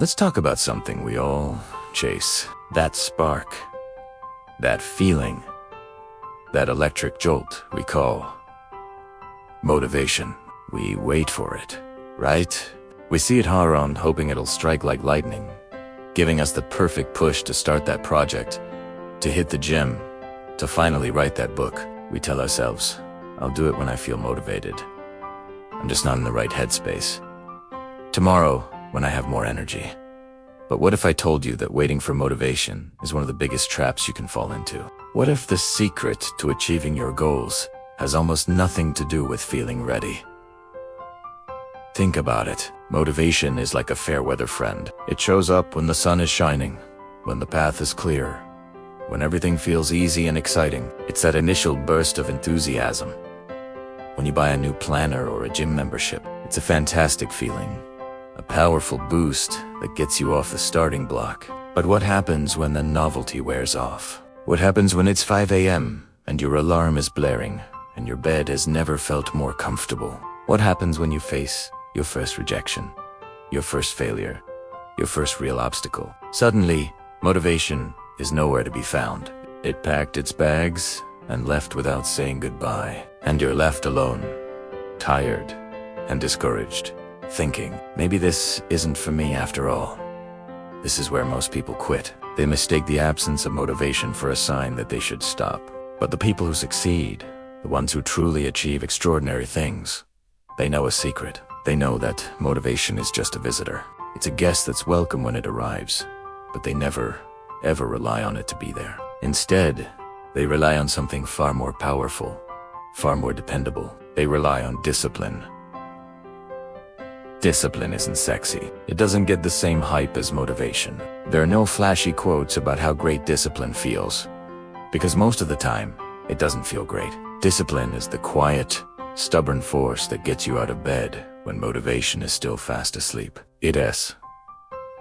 Let's talk about something we all chase. That spark. That feeling. That electric jolt we call motivation. We wait for it, right? We see it around, hoping it'll strike like lightning, giving us the perfect push to start that project, to hit the gym, to finally write that book. We tell ourselves, I'll do it when I feel motivated. I'm just not in the right headspace. Tomorrow, when I have more energy. But what if I told you that waiting for motivation is one of the biggest traps you can fall into? What if the secret to achieving your goals has almost nothing to do with feeling ready? Think about it. Motivation is like a fair weather friend. It shows up when the sun is shining, when the path is clear, when everything feels easy and exciting. It's that initial burst of enthusiasm. When you buy a new planner or a gym membership, it's a fantastic feeling. A powerful boost that gets you off the starting block. But what happens when the novelty wears off? What happens when it's 5 a.m. and your alarm is blaring and your bed has never felt more comfortable? What happens when you face your first rejection, your first failure, your first real obstacle? Suddenly, motivation is nowhere to be found. It packed its bags and left without saying goodbye. And you're left alone, tired and discouraged, thinking, maybe this isn't for me after all. This is where most people quit. They mistake the absence of motivation for a sign that they should stop. But the people who succeed, the ones who truly achieve extraordinary things, they know a secret. They know that motivation is just a visitor. It's a guest that's welcome when it arrives, but they never, ever rely on it to be there. Instead, they rely on something far more powerful, far more dependable. They rely on discipline. Discipline isn't sexy. It doesn't get the same hype as motivation. There are no flashy quotes about how great discipline feels, because most of the time, it doesn't feel great. Discipline is the quiet, stubborn force that gets you out of bed when motivation is still fast asleep. It's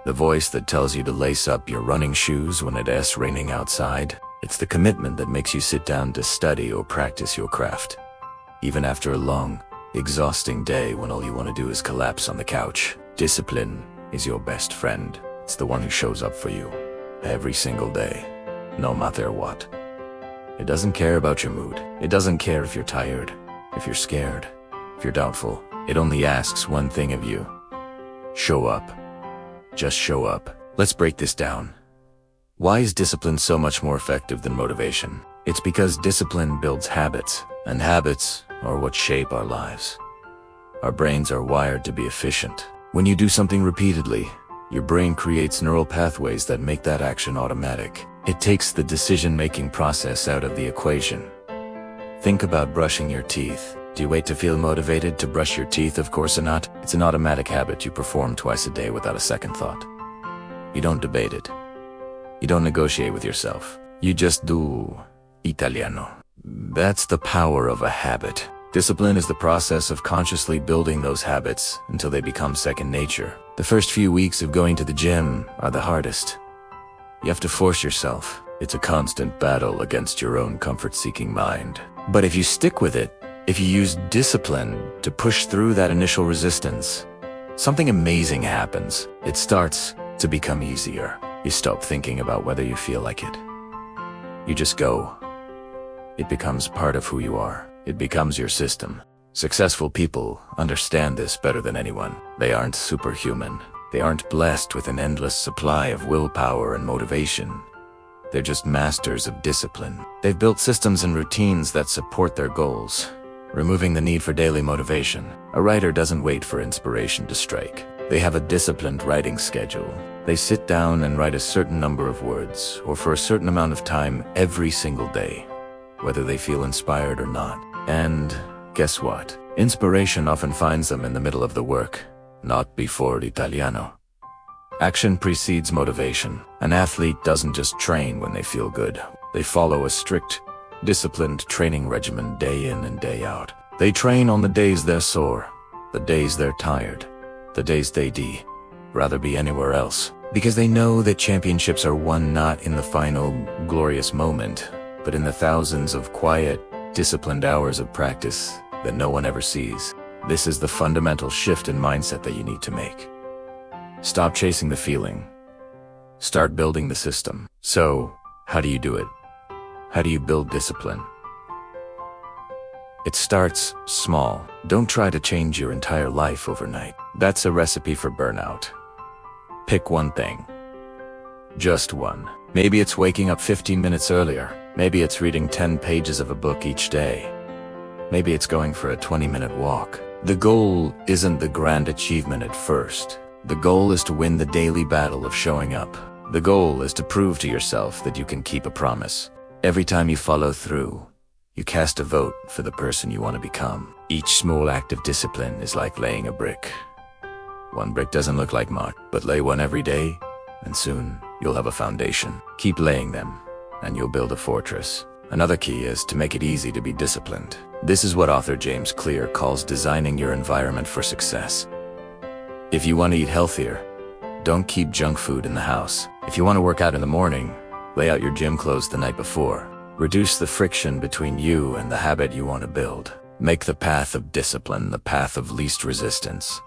the voice that tells you to lace up your running shoes when it's raining outside. It's the commitment that makes you sit down to study or practice your craft, even after a long, exhausting day when all you want to do is collapse on the couch. Discipline is your best friend. It's the one who shows up for you every single day, no matter what. It doesn't care about your mood. It doesn't care if you're tired, if you're scared, if you're doubtful. It only asks one thing of you. Show up. Just show up. Let's break this down. Why is discipline so much more effective than motivation? It's because discipline builds habits, and habits are what shape our lives. Our brains are wired to be efficient. When you do something repeatedly, your brain creates neural pathways that make that action automatic. It takes the decision-making process out of the equation. Think about brushing your teeth. Do you wait to feel motivated to brush your teeth? Of course not. It's an automatic habit you perform twice a day without a second thought. You don't debate it. You don't negotiate with yourself. You just do. Italiano. That's the power of a habit. Discipline is the process of consciously building those habits until they become second nature. The first few weeks of going to the gym are the hardest. You have to force yourself. It's a constant battle against your own comfort-seeking mind. But if you stick with it, if you use discipline to push through that initial resistance, something amazing happens. It starts to become easier. You stop thinking about whether you feel like it. You just go. It becomes part of who you are. It becomes your system. Successful people understand this better than anyone. They aren't superhuman. They aren't blessed with an endless supply of willpower and motivation. They're just masters of discipline. They've built systems and routines that support their goals, removing the need for daily motivation. A writer doesn't wait for inspiration to strike. They have a disciplined writing schedule. They sit down and write a certain number of words, or for a certain amount of time every single day, whether they feel inspired or not. And guess what? Inspiration often finds them in the middle of the work, not before Italiano. Action precedes motivation. An athlete doesn't just train when they feel good. They follow a strict, disciplined training regimen day in and day out. They train on the days they're sore, the days they're tired, the days they'd rather be anywhere else. Because they know that championships are won not in the final, glorious moment, but in the thousands of quiet, disciplined hours of practice that no one ever sees. This is the fundamental shift in mindset that you need to make. Stop chasing the feeling. Start building the system. So, how do you do it? How do you build discipline? It starts small. Don't try to change your entire life overnight. That's a recipe for burnout. Pick one thing. Just one. Maybe it's waking up 15 minutes earlier. Maybe it's reading 10 pages of a book each day. Maybe it's going for a 20-minute walk. The goal isn't the grand achievement at first. The goal is to win the daily battle of showing up. The goal is to prove to yourself that you can keep a promise. Every time you follow through, you cast a vote for the person you want to become. Each small act of discipline is like laying a brick. One brick doesn't look like much, but lay one every day, and soon you'll have a foundation. Keep laying them, and you'll build a fortress. Another key is to make it easy to be disciplined. This is what author James Clear calls designing your environment for success. If you want to eat healthier, don't keep junk food in the house. If you want to work out in the morning, lay out your gym clothes the night before. Reduce the friction between you and the habit you want to build. Make the path of discipline the path of least resistance.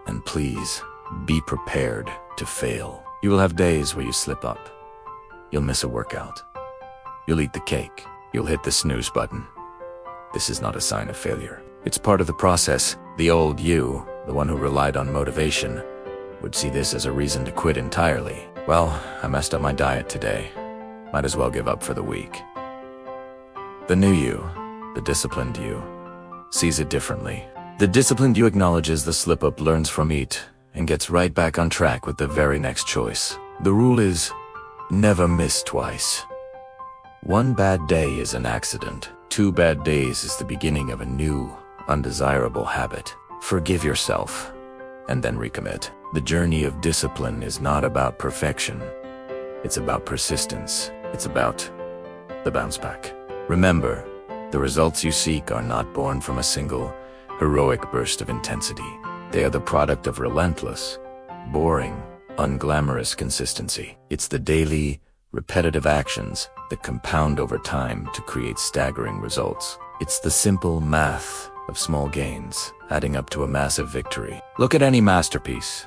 And please, be prepared to fail. You will have days where you slip up. You'll miss a workout. You'll eat the cake. You'll hit the snooze button. This is not a sign of failure. It's part of the process. The old you, the one who relied on motivation, would see this as a reason to quit entirely. Well, I messed up my diet today. Might as well give up for the week. The new you, the disciplined you, sees it differently. The disciplined you acknowledges the slip-up, learns from it, and gets right back on track with the very next choice. The rule is, never miss twice. One bad day is an accident. 2 bad days is the beginning of a new, undesirable habit. Forgive yourself, and then recommit. The journey of discipline is not about perfection. It's about persistence. It's about the bounce back. Remember, the results you seek are not born from a single, heroic burst of intensity. They are the product of relentless, boring, unglamorous consistency. It's the daily, repetitive actions that compound over time to create staggering results. It's the simple math of small gains, adding up to a massive victory. Look at any masterpiece.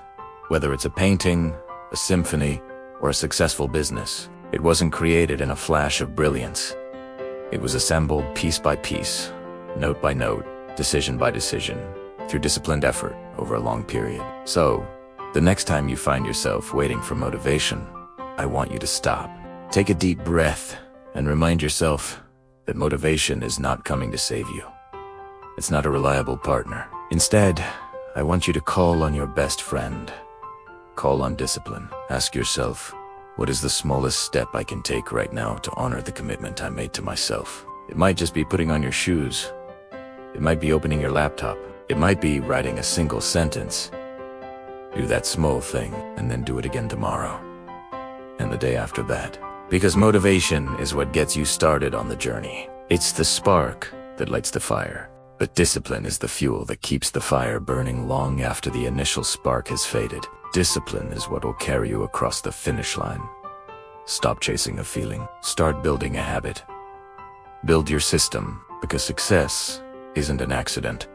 Whether it's a painting, a symphony, or a successful business, it wasn't created in a flash of brilliance. It was assembled piece by piece, note by note, decision by decision, through disciplined effort over a long period. So, the next time you find yourself waiting for motivation, I want you to stop. Take a deep breath and remind yourself that motivation is not coming to save you. It's not a reliable partner. Instead, I want you to call on your best friend. Call on discipline. Ask yourself, what is the smallest step I can take right now to honor the commitment I made to myself? It might just be putting on your shoes. It might be opening your laptop. It might be writing a single sentence. Do that small thing, and then do it again tomorrow. And the day after that. Because motivation is what gets you started on the journey. It's the spark that lights the fire. But discipline is the fuel that keeps the fire burning long after the initial spark has faded. Discipline is what will carry you across the finish line. Stop chasing a feeling. Start building a habit. Build your system, because success isn't an accident.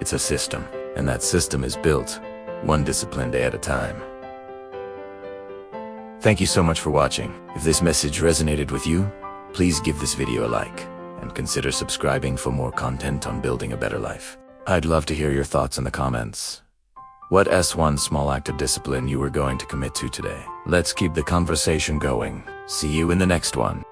It's a system, and that system is built one disciplined day at a time. Thank you so much for watching. If this message resonated with you, please give this video a like, and consider subscribing for more content on building a better life. I'd love to hear your thoughts in the comments. What S1 small act of discipline you were going to commit to today? Let's keep the conversation going. See you in the next one.